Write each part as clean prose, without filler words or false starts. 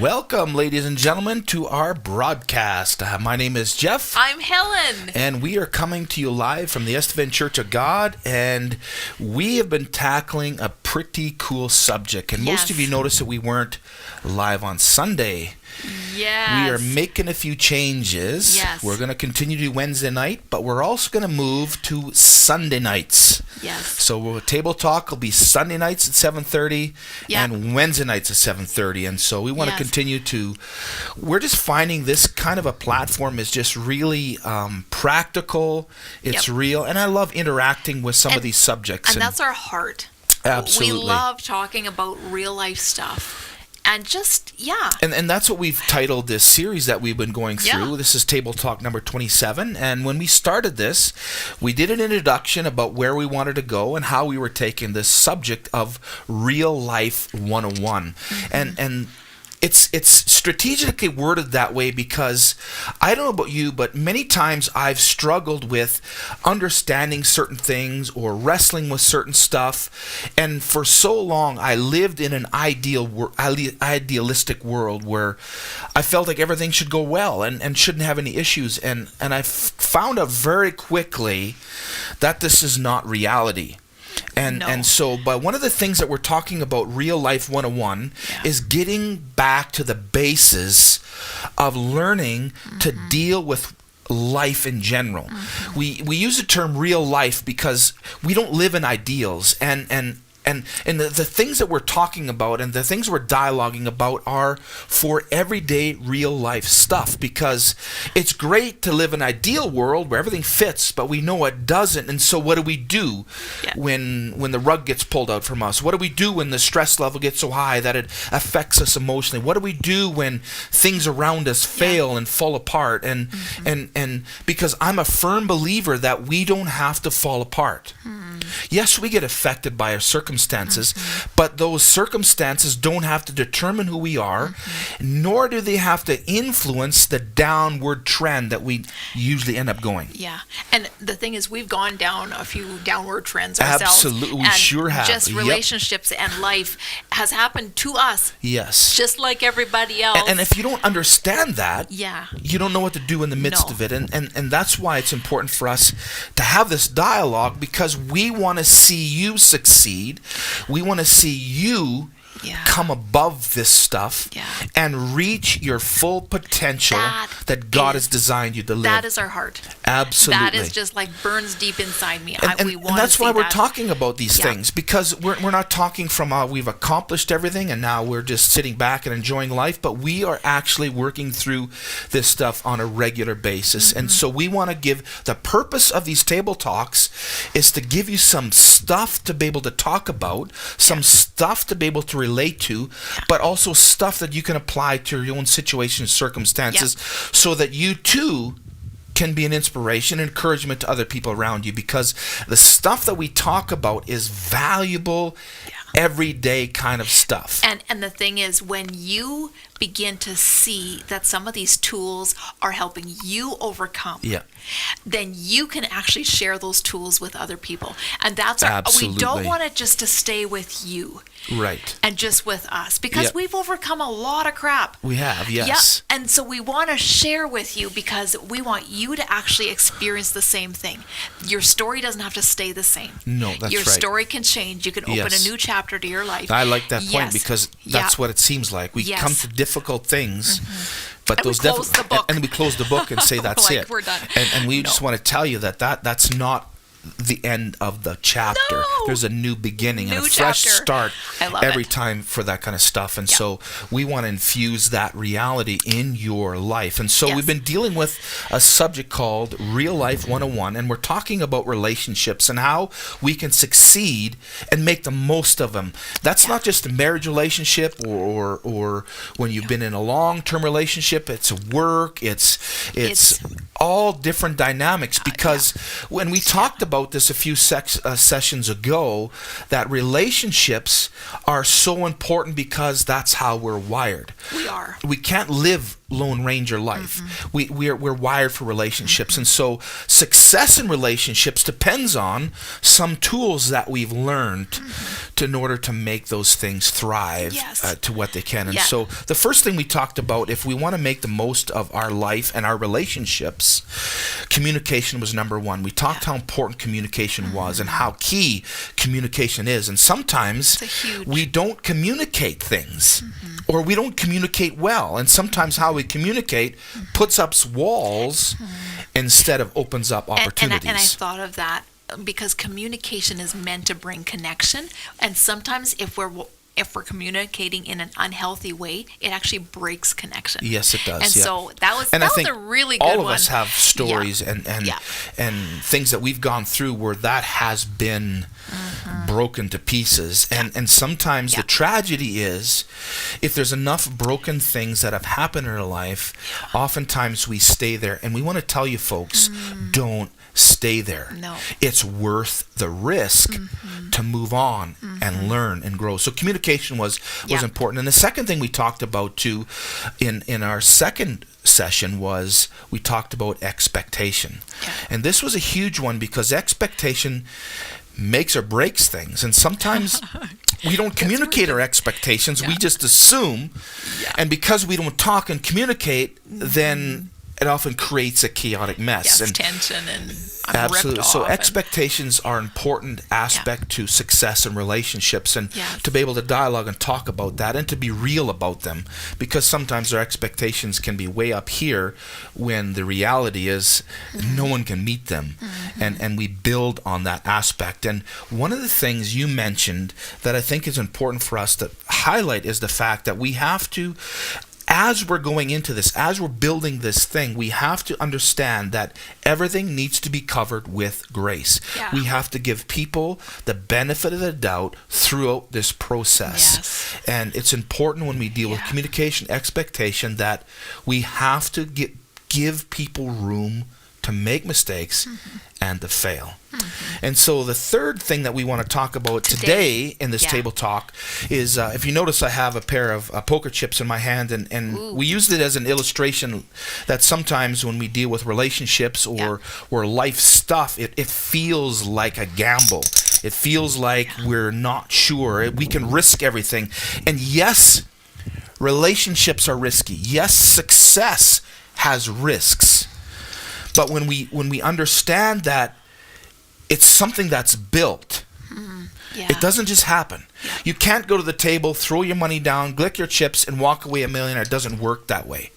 Welcome, ladies and gentlemen, to our broadcast. My name is Geoff. I'm Helen. And we are coming to you live from the Estevan Church of God. And we have been tackling a pretty cool subject. And most of you noticed that we weren't live on Sunday. Yes. We are making a few changes. Yes. We're going to continue to do Wednesday night, but we're also going to move to Sunday nights. Yes. So Table Talk will be Sunday nights at 7:30 and Wednesday nights at 7:30. And so we want to continue to, we're just finding this kind of a platform is just really practical. It's real. And I love interacting with some of these subjects. And that's our heart. Absolutely. We love talking about real life stuff. And just, And that's what we've titled this series that we've been going through. Yeah. This is Table Talk number 27. And when we started this, we did an introduction about where we wanted to go and how we were taking this subject of real life 101. Mm-hmm. And it's strategically worded that way because I don't know about you, but many times I've struggled with understanding certain things or wrestling with certain stuff. And for so long, I lived in an idealistic world where I felt like everything should go well and shouldn't have any issues. And I found out very quickly that this is not reality. And so, but one of the things that we're talking about Real Life 101 is getting back to the basis of learning to deal with life in general. Mm-hmm. We use the term real life because we don't live in ideals, and the things that we're talking about and the things we're dialoguing about are for everyday real life stuff, because it's great to live in an ideal world where everything fits, but we know it doesn't. And so what do we do when the rug gets pulled out from us? What do we do when the stress level gets so high that it affects us emotionally? What do we do when things around us fail and fall apart? And because I'm a firm believer that we don't have to fall apart. Yes, we get affected by our circumstances, but those circumstances don't have to determine who we are, nor do they have to influence the downward trend that we usually end up going. Yeah, and the thing is, we've gone down a few downward trends ourselves. Absolutely, we sure have. Just relationships and life has happened to us. Yes. Just like everybody else. And if you don't understand that, you don't know what to do in the midst of it. And that's why it's important for us to have this dialogue, because we want to see you succeed. We want to see you come above this stuff and reach your full potential that God has designed you to live. That is our heart. Absolutely. That is just like burns deep inside me. And that's why we're talking about these things, because we're not talking from we've accomplished everything and now we're just sitting back and enjoying life, but we are actually working through this stuff on a regular basis. And so we want to give, the purpose of these table talks is to give you some stuff to be able to talk about, some stuff to be able to relate to, but also stuff that you can apply to your own situation and circumstances, so that you too can be an inspiration, encouragement to other people around you, because the stuff that we talk about is valuable, everyday kind of stuff. And the thing is, when you begin to see that some of these tools are helping you overcome, then you can actually share those tools with other people. And that's we don't want it just to stay with you. Right. And just with us, because we've overcome a lot of crap. We have, yes. And so we want to share with you because we want you to actually experience the same thing. Your story doesn't have to stay the same. No, that's right. Your story can change. You can open a new chapter to your life. I like that point, because that's what it seems like. We come to difficult things, but and those we close the book. and we close the book and say that's like, it. We're done. And we just want to tell you that's not the end of the chapter. No. There's a new beginning and a fresh start every time for that kind of stuff. And so we want to infuse that reality in your life. And so we've been dealing with a subject called Real Life 101, and we're talking about relationships and how we can succeed and make the most of them. That's not just a marriage relationship or when you've been in a long-term relationship. It's work. It's all different dynamics, because when we talked about this a few sessions ago, that relationships are so important because that's how we're wired. are. We can't live Lone Ranger life. We're wired for relationships. And so success in relationships depends on some tools that we've learned in order to make those things thrive to what they can. And so the first thing we talked about, if we want to make the most of our life and our relationships, communication was number one. We talked how important communication was and how key communication is. And sometimes we don't communicate things or we don't communicate well. And sometimes how we communicate puts up walls instead of opens up opportunities. And I thought of that because communication is meant to bring connection. And sometimes if we're communicating in an unhealthy way, it actually breaks connection. Yes, it does. And so that was a really good one. All of us have stories and things that we've gone through where that has been broken to pieces. And sometimes the tragedy is, if there's enough broken things that have happened in our life, oftentimes we stay there. And we want to tell you folks, don't stay there. No. It's worth the risk to move on and learn and grow. So communication was important. And the second thing we talked about too in our second session was we talked about expectation. Yeah. And this was a huge one because expectation makes or breaks things. And sometimes we don't communicate our expectations. We just assume. And because we don't talk and communicate, then it often creates a chaotic mess. Yes, and tension and absolutely. So expectations are an important aspect to success in relationships, and to be able to dialogue and talk about that and to be real about them, because sometimes our expectations can be way up here when the reality is no one can meet them, and we build on that aspect. And one of the things you mentioned that I think is important for us to highlight is the fact that we have to, as we're going into this, as we're building this thing, we have to understand that everything needs to be covered with grace. Yeah. We have to give people the benefit of the doubt throughout this process. Yes. And it's important when we deal with communication, expectation, that we have to give people room to make mistakes and to fail. And so the third thing that we want to talk about today in this table talk is, if you notice, I have a pair of poker chips in my hand, and we used it as an illustration that sometimes when we deal with relationships or life stuff, it feels like a gamble. It feels like we're not sure. We can risk everything. And yes, relationships are risky. Yes, success has risks. But when we understand that it's something that's built, it doesn't just happen. You can't go to the table, throw your money down, glick your chips, and walk away a millionaire. It doesn't work that way.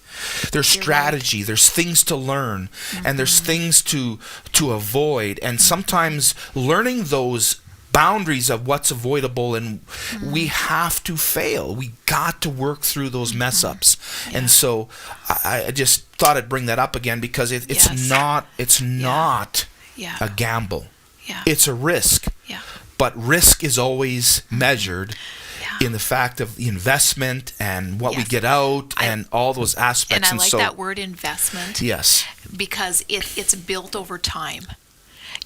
There's strategy, there's things to learn, and there's things to avoid. And sometimes learning those boundaries of what's avoidable, and we have to fail. We got to work through those mess ups. And so I just thought I'd bring that up again because it's not a gamble. It's a risk. But risk is always measured in the fact of the investment and what we get out and all those aspects. And I like that word investment. Yes. Because it's built over time.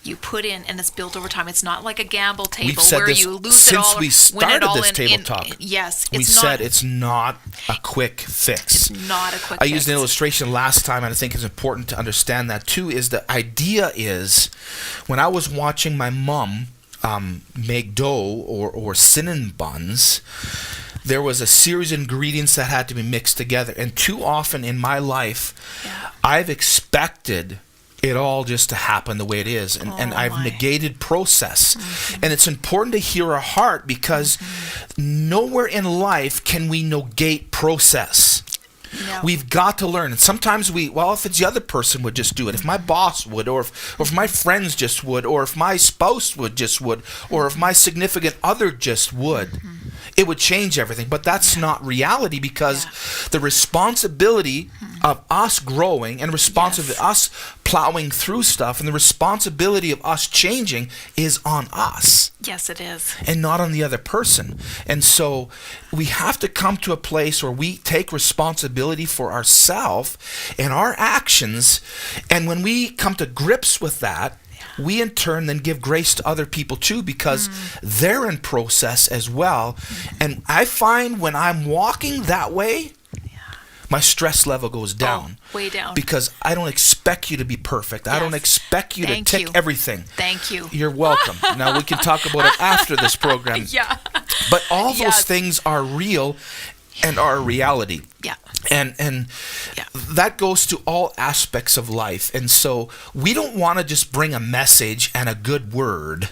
You put in, and it's built over time. It's not like a gamble table where you lose it all. Since we started this table talk, we said it's not a quick fix. It's not a quick fix. I used an illustration last time, and I think it's important to understand that too, is the idea is when I was watching my mom make dough or cinnamon buns, there was a series of ingredients that had to be mixed together. And too often in my life, I've expected it all just to happen the way it is, and I've negated process. And it's important to hear our heart, because nowhere in life can we negate process. No. We've got to learn. And sometimes if it's the other person would just do it, if my boss would, or if my friends just would, or if my spouse would, or if my significant other just would, it would change everything. But that's not reality, because the responsibility of us growing and responsibility of us plowing through stuff and the responsibility of us changing is on us. Yes, it is. And not on the other person. And so we have to come to a place where we take responsibility for ourselves and our actions. And when we come to grips with that, we in turn then give grace to other people too, because they're in process as well. And I find when I'm walking that way, my stress level goes down. Oh, way down. Because I don't expect you to be perfect. I don't expect you to tick everything. Thank you. You're welcome. Now we can talk about it after this program. Yeah. But all those things are real and are reality. Yeah. And that goes to all aspects of life. And so we don't want to just bring a message and a good word.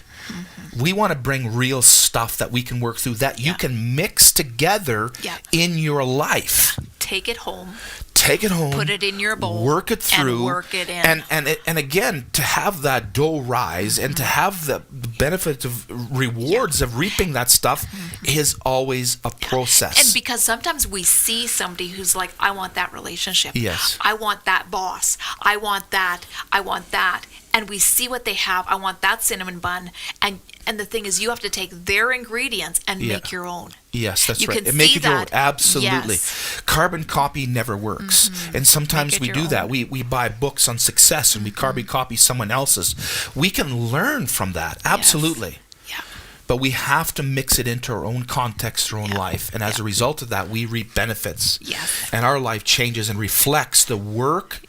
We want to bring real stuff that we can work through, that you can mix together in your life. Take it home. Take it home. Put it in your bowl. Work it through. And work it in. And again, to have that dough rise and to have the benefits of rewards of reaping that stuff is always a process. And because sometimes we see somebody who's like, I want that relationship. Yes. I want that boss. I want that. I want that. And we see what they have. I want that cinnamon bun. And the thing is, you have to take their ingredients and make your own. Yes, that's right. And make it your own. that. Absolutely. Yes. Carbon copy never works. And sometimes we do that. We buy books on success and we carbon copy someone else's. We can learn from that. Absolutely. Yeah. But we have to mix it into our own context, our own life. And as a result of that, we reap benefits. Yes. And our life changes and reflects the work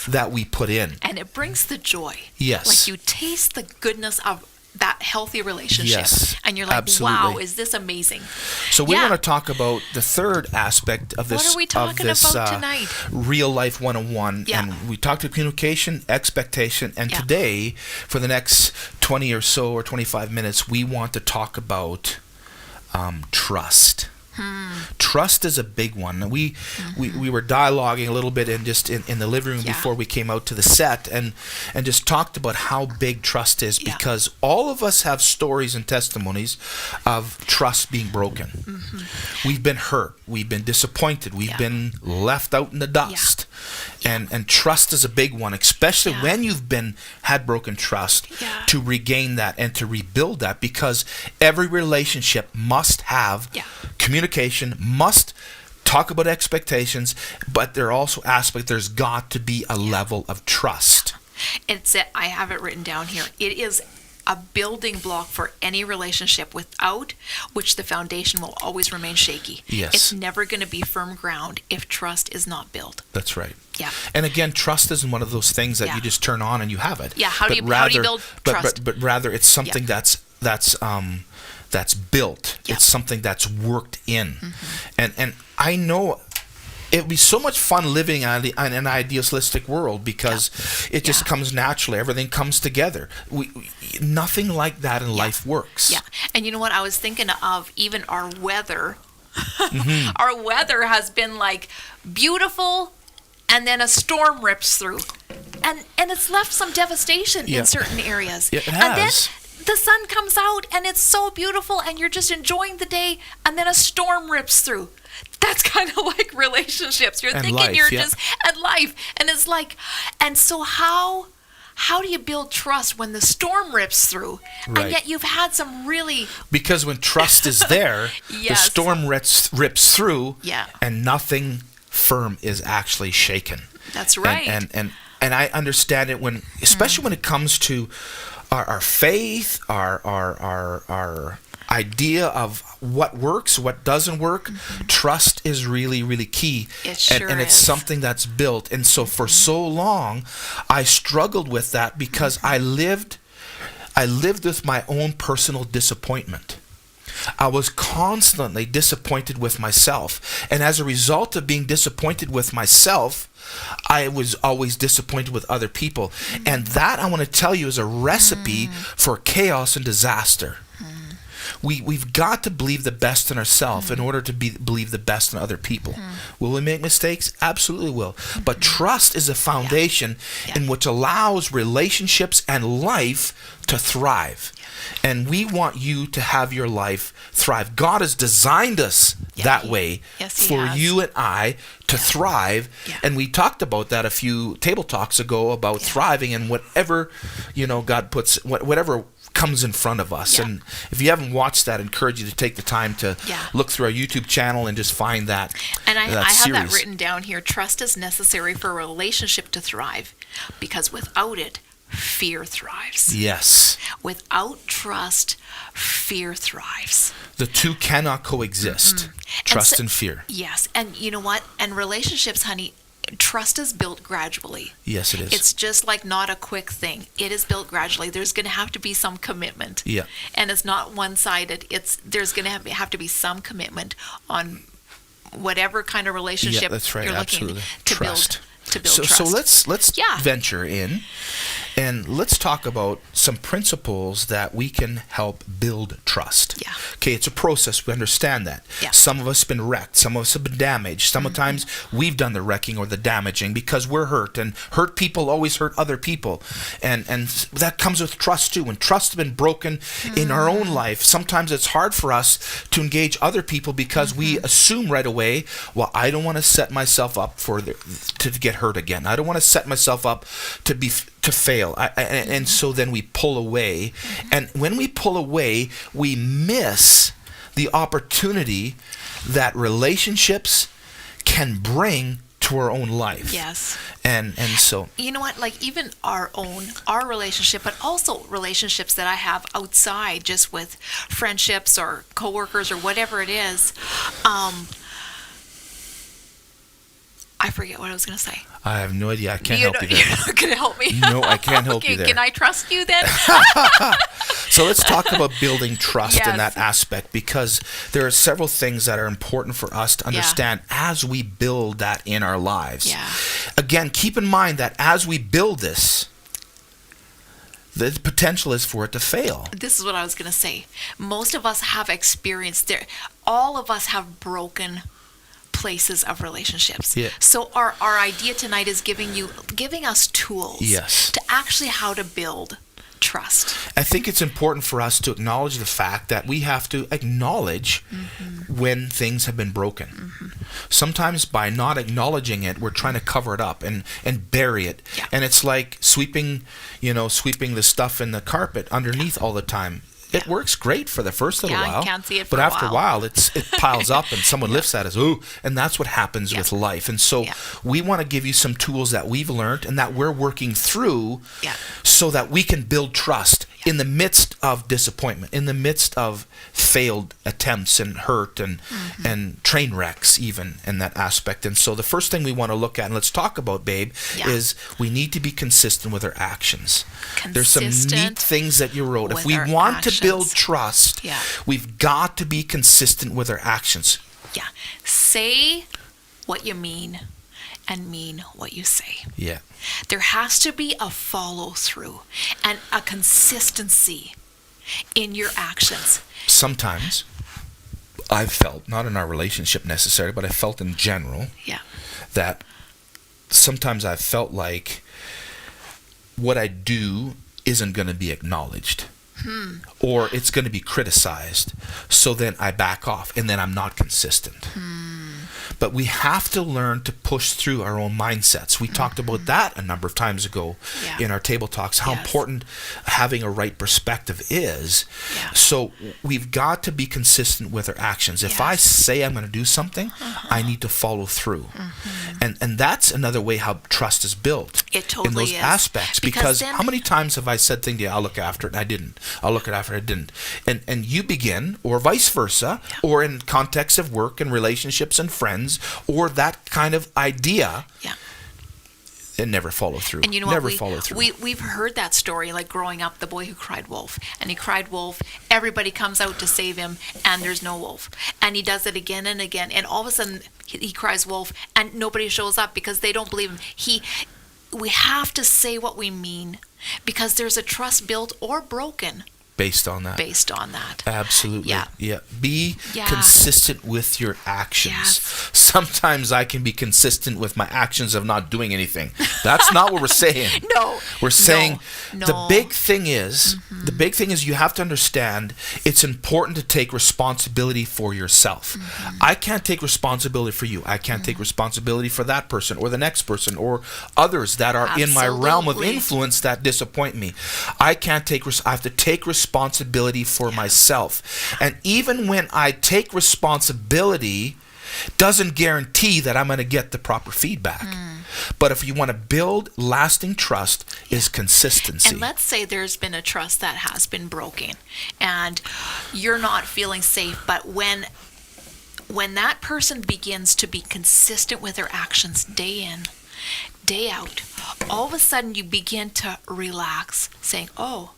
that we put in. And it brings the joy. Yes. Like you taste the goodness of that healthy relationship. Yes, and you're like, absolutely. wow, is this amazing? So we want to talk about the third aspect of this. What are we talking about tonight? Real life 101. Yeah. And we talked about communication, expectation, and today, for the next 20 or so or 25 minutes, we want to talk about trust. Trust is a big one. We were dialoguing a little bit in the living room before we came out to the set and just talked about how big trust is, because all of us have stories and testimonies of trust being broken. We've been hurt. We've been disappointed. We've been left out in the dust. And trust is a big one, especially when you've had broken trust, to regain that and to rebuild that, because every relationship must have communication, must talk about expectations, but there are also aspects, there's got to be a level of trust. I have it written down here. It is a building block for any relationship, without which the foundation will always remain shaky. Yes. It's never going to be firm ground if trust is not built. That's right. Yeah. And again, trust isn't one of those things that you just turn on and you have it. Yeah. How do you build trust? But rather, it's something that's built. Yeah. It's something that's worked in. And I know it would be so much fun living in an idealistic world, because it just comes naturally. Everything comes together. Nothing like that in life works. Yeah. And you know what? I was thinking of even our weather. Our weather has been like beautiful, and then a storm rips through. And it's left some devastation in certain areas. Yeah, it has. And then the sun comes out and it's so beautiful and you're just enjoying the day, and then a storm rips through. That's kind of like relationships. You're thinking life, you're just at life. And it's like, and so how do you build trust when the storm rips through? Right. And yet you've had some really... Because when trust is there, the storm rips through, and nothing firm is actually shaken. That's right. And I understand it when, especially when it comes to our faith, our idea of what works, what doesn't work. Trust is really, really key. It sure and it's is. something that's built. And so for so long, I struggled with that, because I lived with my own personal disappointment. I was constantly disappointed with myself. And as a result of being disappointed with myself, I was always disappointed with other people. And that, I want to tell you, is a recipe for chaos and disaster. We've got to believe the best in ourselves in order to believe the best in other people. Will we make mistakes? Absolutely will. But trust is a foundation in which allows relationships and life to thrive. And we want you to have your life thrive. God has designed us that way for you and I to thrive. And we talked about that a few table talks ago about thriving and whatever, God puts, whatever comes in front of us. And if you haven't watched that, I encourage you to take the time to look through our YouTube channel and just find that. And I have series. that written down here. Trust is necessary for a relationship to thrive, because without it, fear thrives. Yes. Without trust, fear thrives. The two cannot coexist. Trust and fear. Yes. And you know what? And relationships, honey, trust is built gradually. Yes, it is. It's just like not a quick thing. It is built gradually. There's going to have to be some commitment. Yeah. And it's not one-sided. There's going to have to be some commitment on whatever kind of relationship that's right. you're looking Absolutely. to Trust. build trust. So let's venture in and let's talk about some principles that we can help build trust. Yeah. Okay, it's a process. We understand that. Yeah. Some of us have been wrecked. Some of us have been damaged. Sometimes we've done the wrecking or the damaging because we're hurt, and hurt people always hurt other people. And that comes with trust too. When trust has been broken in our own life, sometimes it's hard for us to engage other people because we assume right away, well, I don't want to set myself up to get hurt again. I don't want to set myself up to fail. And so then we pull away. And when we pull away, we miss the opportunity that relationships can bring to our own life. Yes. And so, you know what, like even our relationship, but also relationships that I have outside, just with friendships or coworkers or whatever it is, I forget what I was going to say. I have no idea. I can't help you there. You're not going to help me? No, I can't help you there. Can I trust you then? So let's talk about building trust Yes. in that aspect, because there are several things that are important for us to understand as we build that in our lives. Yeah. Again, keep in mind that as we build this, the potential is for it to fail. This is what I was going to say. Most of us have experienced there. All of us have broken places of relationships. Yeah. So our idea tonight is giving us tools to actually how to build trust. I think it's important for us to acknowledge the fact that we have to acknowledge when things have been broken. Sometimes by not acknowledging it, we're trying to cover it up and bury it. Yeah. And it's like sweeping the stuff in the carpet underneath all the time. It works great for the first little while, you can't see it for but a after a while, it piles up and someone lifts at us. Ooh, and that's what happens with life. And so we want to give you some tools that we've learned and that we're working through so that we can build trust in the midst of disappointment, in the midst of failed attempts and hurt and train wrecks even in that aspect. And so the first thing we want to look at, and let's talk about, babe, is we need to be consistent with our actions. There's some neat things that you wrote. If we want to build trust, we've got to be consistent with our actions. Yeah. Say what you mean and mean what you say. Yeah. There has to be a follow through and a consistency in your actions. Sometimes I've felt, not in our relationship necessarily, but I felt in general, that sometimes I've felt like what I do isn't going to be acknowledged. Or it's going to be criticized. So then I back off and then I'm not consistent. But we have to learn to push through our own mindsets. We talked about that a number of times ago in our table talks, how important having a right perspective is. So we've got to be consistent with our actions. If I say I'm going to do something, I need to follow through. And that's another way how trust is built. It totally in those is. aspects. Because how many times have I said things to you, I'll look after it, and I didn't. I'll look after it, I didn't. And you begin, or vice versa, or in context of work and relationships and friends, or that kind of idea, and never follow through. And you know never what? follow through. We've heard that story, like growing up, the boy who cried wolf. And he cried wolf. Everybody comes out to save him, and there's no wolf. And he does it again and again. And all of a sudden, he cries wolf, and nobody shows up because they don't believe him. We have to say what we mean, because there's a trust built or broken based on that. Absolutely. Be consistent with your actions. Sometimes I can be consistent with my actions of not doing anything. That's not what we're saying. No. We're saying the big thing is you have to understand it's important to take responsibility for yourself. I can't take responsibility for you. I can't take responsibility for that person or the next person or others that are in my realm of influence that disappoint me. I have to take responsibility for myself. And even when I take responsibility, doesn't guarantee that I'm going to get the proper feedback. But if you want to build lasting trust, is consistency. And let's say there's been a trust that has been broken and you're not feeling safe, but when that person begins to be consistent with their actions day in, day out, all of a sudden you begin to relax, saying, oh,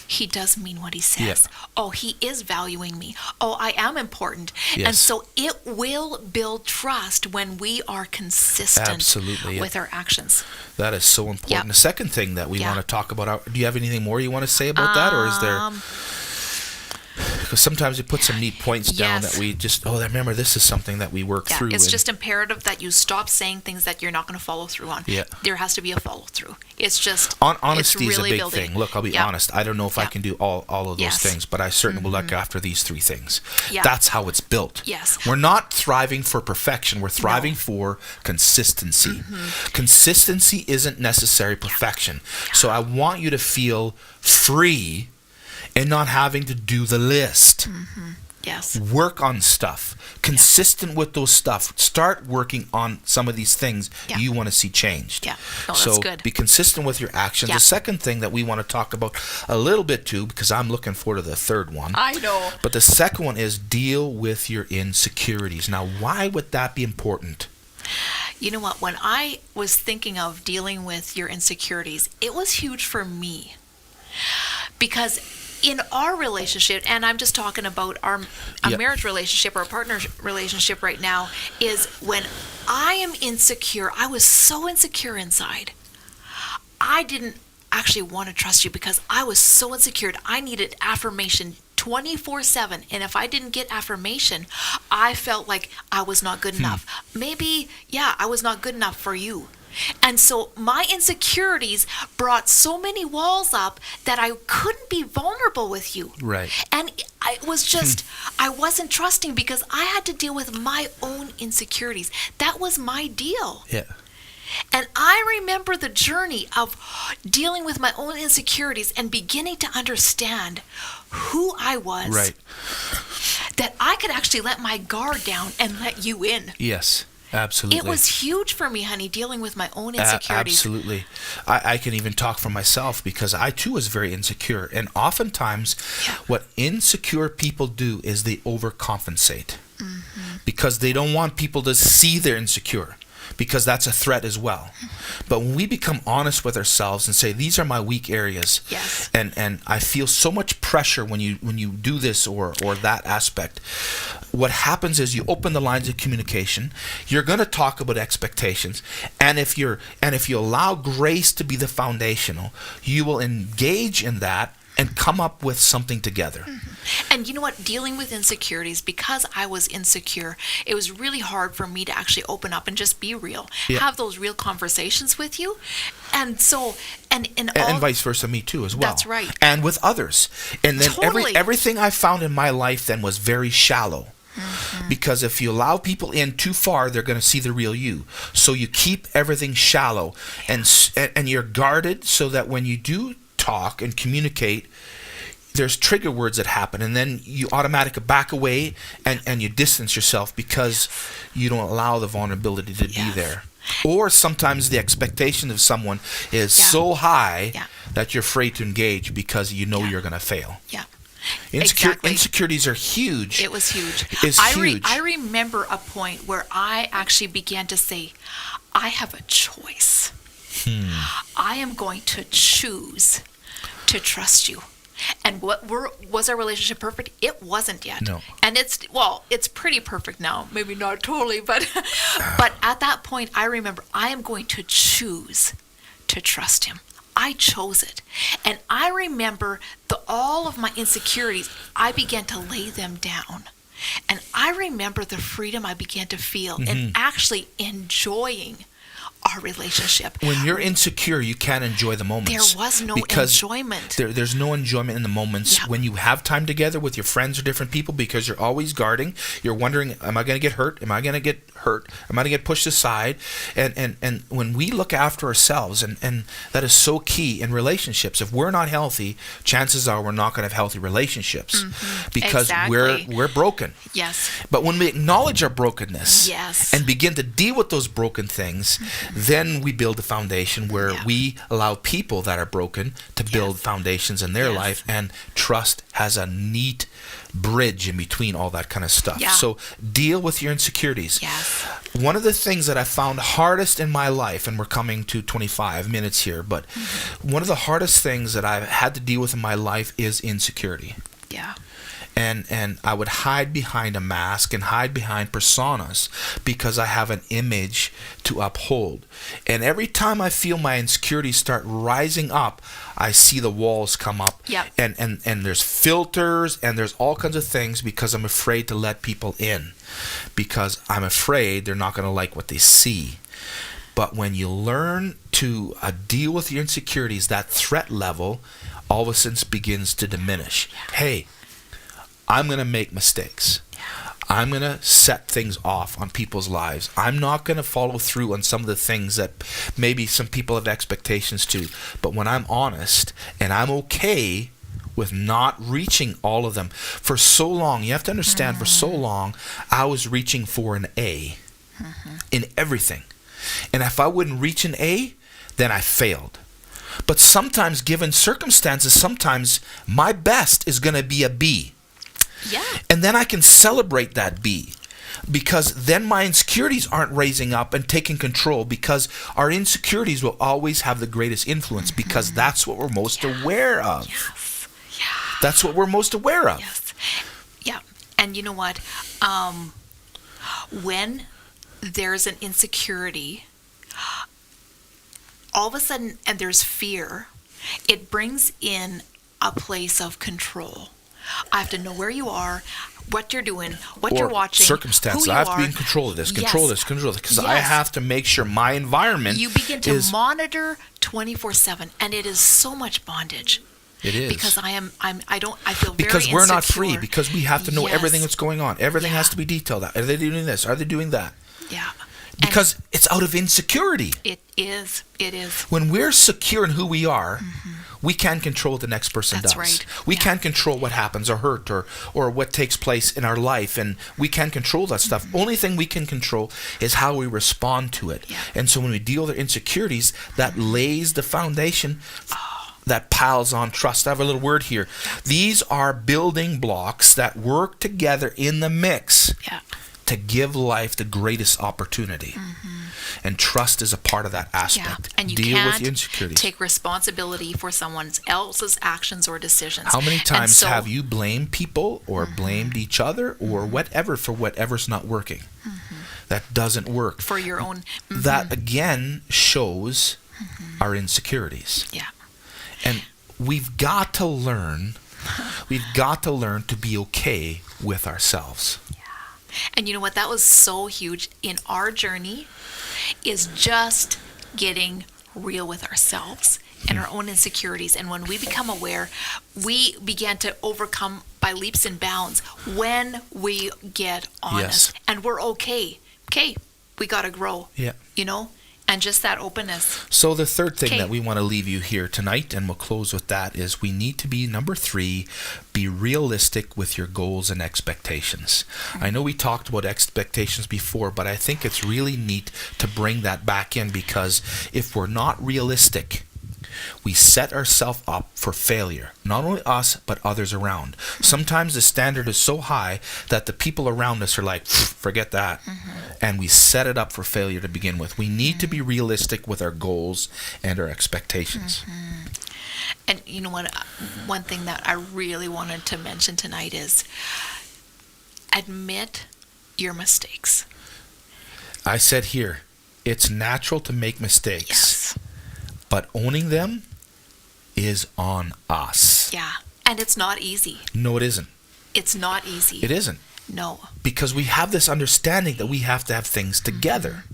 he does mean what he says. Yeah. Oh, he is valuing me. Oh, I am important. Yes. And so it will build trust when we are consistent Absolutely, with our actions. That is so important. Yep. The second thing that we Yeah. want to talk about, do you have anything more you want to say about that, or is there... Because sometimes we put some neat points down Yes. that we just, remember, this is something that we work Yeah, through. it's and- just imperative that you stop saying things that you're not going to follow through on. Yeah. There has to be a follow through. It's just Honesty it's really is a big building. thing. Look, I'll be Yeah. honest. I don't know if I Yeah. can do all of those Yes. things, but I certainly will look after these 3 things. Yeah. That's how it's built. Yes. We're not thriving for perfection. We're thriving for consistency. Consistency isn't necessary perfection. So I want you to feel free and not having to do the list. Yes. Work on stuff. Consistent with those stuff. Start working on some of these things Yeah. you want to see changed. Yeah. No, that's So good. be consistent with your actions. Yeah. The second thing that we want to talk about a little bit too, because I'm looking forward to the third one. I know. But the second one is deal with your insecurities. Now, why would that be important? You know what? When I was thinking of dealing with your insecurities, it was huge for me. Because in our relationship, and I'm just talking about our Yep. marriage relationship, our partner relationship right now, is when I am insecure, I was so insecure inside. I didn't actually want to trust you because I was so insecure. I needed affirmation 24/7. And if I didn't get affirmation, I felt like I was not good enough. Maybe, I was not good enough for you. And so my insecurities brought so many walls up that I couldn't be vulnerable with you. Right. And it was just, I wasn't trusting because I had to deal with my own insecurities. That was my deal. Yeah. And I remember the journey of dealing with my own insecurities and beginning to understand who I was. Right. That I could actually let my guard down and let you in. Yes. Absolutely. It was huge for me, honey, dealing with my own insecurities. Absolutely. I can even talk for myself because I too was very insecure. And oftentimes what insecure people do is they overcompensate because they don't want people to see they're insecure, because that's a threat as well. But when we become honest with ourselves and say, these are my weak areas, Yes. and I feel so much pressure when you do this or that aspect, what happens is you open the lines of communication. You're going to talk about expectations, and if you allow grace to be the foundational, you will engage in that and come up with something together. And you know what? Dealing with insecurities, because I was insecure, it was really hard for me to actually open up and just be real. Yeah. Have those real conversations with you. And so, and vice versa, me too as well. That's right. And with others. And then Totally. everything I found in my life then was very shallow. Because if you allow people in too far, they're going to see the real you. So you keep everything shallow, and you're guarded so that when you do talk and communicate, there's trigger words that happen, and then you automatically back away and you distance yourself because you don't allow the vulnerability to be there. Or sometimes the expectation of someone is so high that you're afraid to engage because you know you're going to fail. Yeah. Exactly. Insecurities are huge. It was huge. It's huge. I remember a point where I actually began to say, I have a choice. I am going to choose to trust you. And was our relationship perfect? It wasn't yet. No. And it's pretty perfect now. Maybe not totally, but at that point, I remember I am going to choose to trust him. I chose it. And I remember all of my insecurities, I began to lay them down. And I remember the freedom I began to feel in actually enjoying our relationship. When you're insecure, you can't enjoy the moments. There was no because enjoyment. There's no enjoyment in the moments when you have time together with your friends or different people, because you're always guarding. You're wondering, am I going to get hurt? Am I going to get hurt? Am I going to get pushed aside? And when we look after ourselves, and that is so key in relationships. If we're not healthy, chances are we're not going to have healthy relationships because we're broken. Yes. But when we acknowledge our brokenness Yes. and begin to deal with those broken things, Then we build a foundation where we allow people that are broken to build foundations in their life, and trust has a neat bridge in between all that kind of stuff. So deal with your insecurities. One of the things that I found hardest in my life, and we're coming to 25 minutes here, but one of the hardest things that I've had to deal with in my life is insecurity. And I would hide behind a mask and hide behind personas because I have an image to uphold. And every time I feel my insecurities start rising up, I see the walls come up. And there's filters and there's all kinds of things because I'm afraid to let people in. Because I'm afraid they're not going to like what they see. But when you learn to deal with your insecurities, that threat level all of a sudden begins to diminish. Hey, I'm going to make mistakes. I'm going to set things off on people's lives. I'm not going to follow through on some of the things that maybe some people have expectations to. But when I'm honest and I'm okay with not reaching all of them. For so long, you have to understand, for so long, I was reaching for an A in everything. And if I wouldn't reach an A, then I failed. But sometimes, given circumstances, sometimes my best is going to be a B. And then I can celebrate that B, because then my insecurities aren't raising up and taking control, because our insecurities will always have the greatest influence, because that's what we're most aware of. That's what we're most aware of. And you know what? When there's an insecurity, all of a sudden, and there's fear, it brings in a place of control. I have to know where you are, what you're doing, what you're watching, circumstances. I have to be in control of this, control this, because I have to make sure my environment. You begin to monitor 24/7, and it is so much bondage. It is. Because I feel very because we're insecure. not free, because we have to know everything that's going on. Everything has to be detailed out. Are they doing this? Are they doing that? Because it's out of insecurity. It is. When we're secure in who we are, we can control what the next person does. Right. We can control what happens or hurt or what takes place in our life, and we can control that stuff. Only thing we can control is how we respond to it. And so when we deal with our insecurities, that lays the foundation that piles on trust. I have a little word here. These are building blocks that work together in the mix to give life the greatest opportunity. And trust is a part of that aspect. And you deal can't with insecurities. take responsibility for someone else's actions or decisions. How many times have you blamed people or blamed each other or whatever for whatever's not working? That doesn't work. For your own. That again shows our insecurities. And we've got to learn to be okay with ourselves. And you know what? That was so huge in our journey, is just getting real with ourselves and our own insecurities. And when we become aware, we began to overcome by leaps and bounds when we get honest. And we're okay. Okay, we got to grow. You know? And just that openness. So the third thing that we want to leave you here tonight, and we'll close with that, is we need to be, number 3, be realistic with your goals and expectations. I know we talked about expectations before, but I think it's really neat to bring that back in, because if we're not realistic, we set ourselves up for failure. Not only us, but others around. Sometimes the standard is so high that the people around us are like, forget that. And we set it up for failure to begin with. We need to be realistic with our goals and our expectations. And you know what? One thing that I really wanted to mention tonight is admit your mistakes. I said here, it's natural to make mistakes. But owning them is on us. And it's not easy. No, it isn't. It's not easy. It isn't. No. Because we have this understanding that we have to have things together.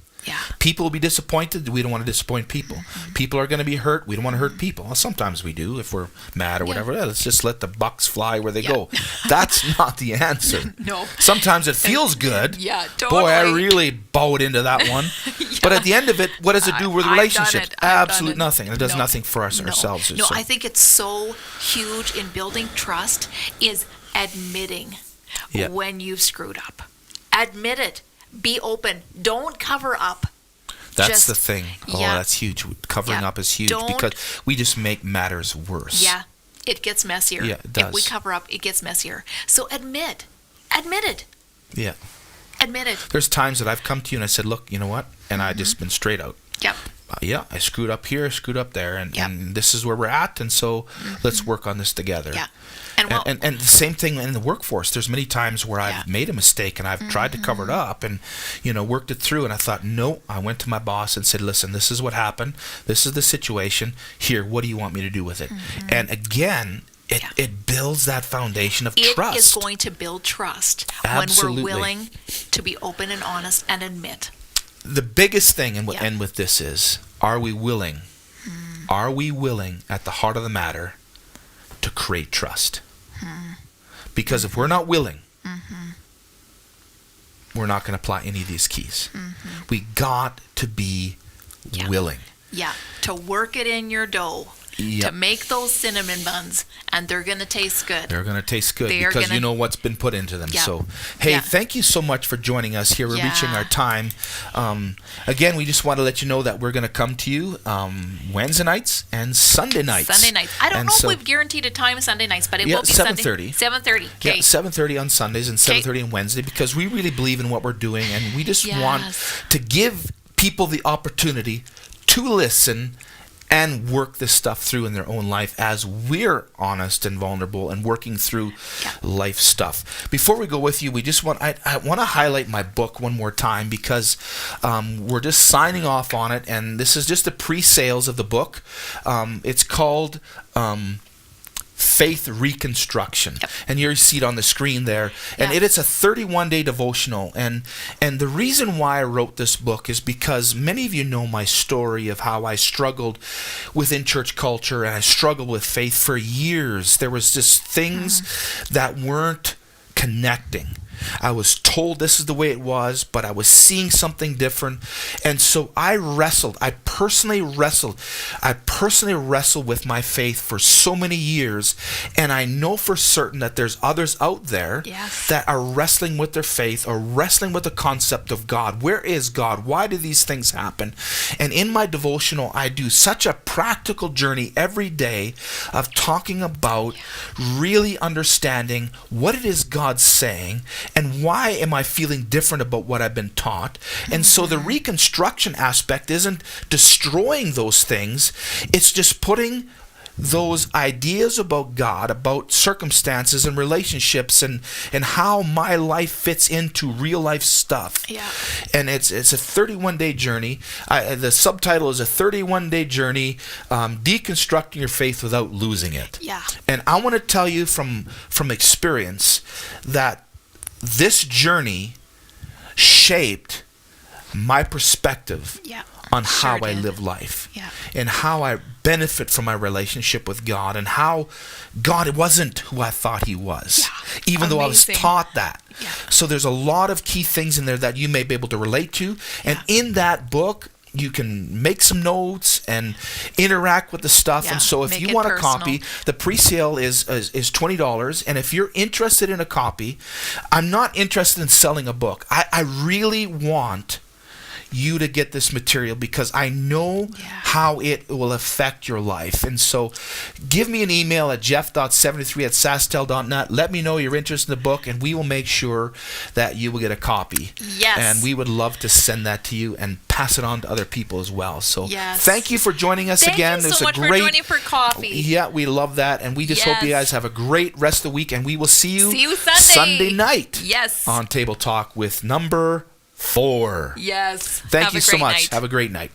People will be disappointed. We don't want to disappoint people. People are going to be hurt. We don't want to hurt people. Well, sometimes we do if we're mad or whatever. Let's just let the bucks fly where they go. That's not the answer. No. Sometimes it feels good. Totally. Boy, I really bowed into that one. But at the end of it, what does it do with relationships? Absolute nothing. It does nothing for us ourselves. No, I think it's so huge in building trust is admitting when you've screwed up. Admit it. Be open. Don't cover up. That's the thing. Oh, that's huge. Covering up is huge because we just make matters worse. Yeah. It gets messier. Yeah, it does. If we cover up, it gets messier. So admit it. Yeah. Admit it. There's times that I've come to you and I said, look, you know what? And I just been straight out. Yep. I screwed up here, screwed up there, and this is where we're at, and so let's work on this together. Yeah. And the same thing in the workforce. There's many times where I've made a mistake and I've tried to cover it up and, worked it through. And I thought, no, I went to my boss and said, listen, this is what happened. This is the situation. Here, what do you want me to do with it? And again, it builds that foundation of trust. It is going to build trust Absolutely. when we're willing to be open and honest and admit. The biggest thing, and we'll end with this is, are we willing? Are we willing at the heart of the matter to create trust? Because if we're not willing, we're not going to apply any of these keys. We got to be willing. Yeah, to work it in your dough. To make those cinnamon buns, and they're going to taste good. They're going to taste good because you know what's been put into them. So, hey, thank you so much for joining us here. We're reaching our time. Again, we just want to let you know that we're going to come to you Wednesday nights and Sunday nights. I don't know if we've guaranteed a time Sunday nights, but it will be 7:30. 7:30. Yeah, 7:30 on Sundays and 7:30 on Wednesday because we really believe in what we're doing, and we just want to give people the opportunity to listen and work this stuff through in their own life as we're honest and vulnerable and working through life stuff. Before we go with you, we just I want to highlight my book one more time because we're just signing off on it, and this is just the pre-sales of the book. It's called Faith Reconstruction, and you see it on the screen there, and it is a 31-day devotional, and the reason why I wrote this book is because many of you know my story of how I struggled within church culture, and I struggled with faith for years. There was just things that weren't connecting. I was told this is the way it was, but I was seeing something different. And so I wrestled. I personally wrestled with my faith for so many years. And I know for certain that there's others out there that are wrestling with their faith or wrestling with the concept of God. Where is God? Why do these things happen? And in my devotional, I do such a practical journey every day of talking about really understanding what it is God's saying and why am I feeling different about what I've been taught. And so the reconstruction aspect isn't destroying those things, it's just putting those ideas about God, about circumstances and relationships and how my life fits into real life stuff. And it's a 31-day journey. The subtitle is a 31-day journey, deconstructing your faith without losing it. And I want to tell you from experience that this journey shaped my perspective on how I live life and how I benefit from my relationship with God and how God wasn't who I thought he was, even though I was taught that. So there's a lot of key things in there that you may be able to relate to. And in that book, you can make some notes and interact with the stuff. And so if you want a copy, the pre-sale is $20. And if you're interested in a copy, I'm not interested in selling a book. I really want you to get this material because I know how it will affect your life. And so give me an email at jeff.73@sastel.net. Let me know you're interested in the book, and we will make sure that you will get a copy. And we would love to send that to you and pass it on to other people as well. So thank you for joining us again. Thank you so much for joining for coffee. Yeah, we love that. And we just hope you guys have a great rest of the week, and we will see you Sunday night on Table Talk with number 4. Yes. Thank you so much. Have a great night.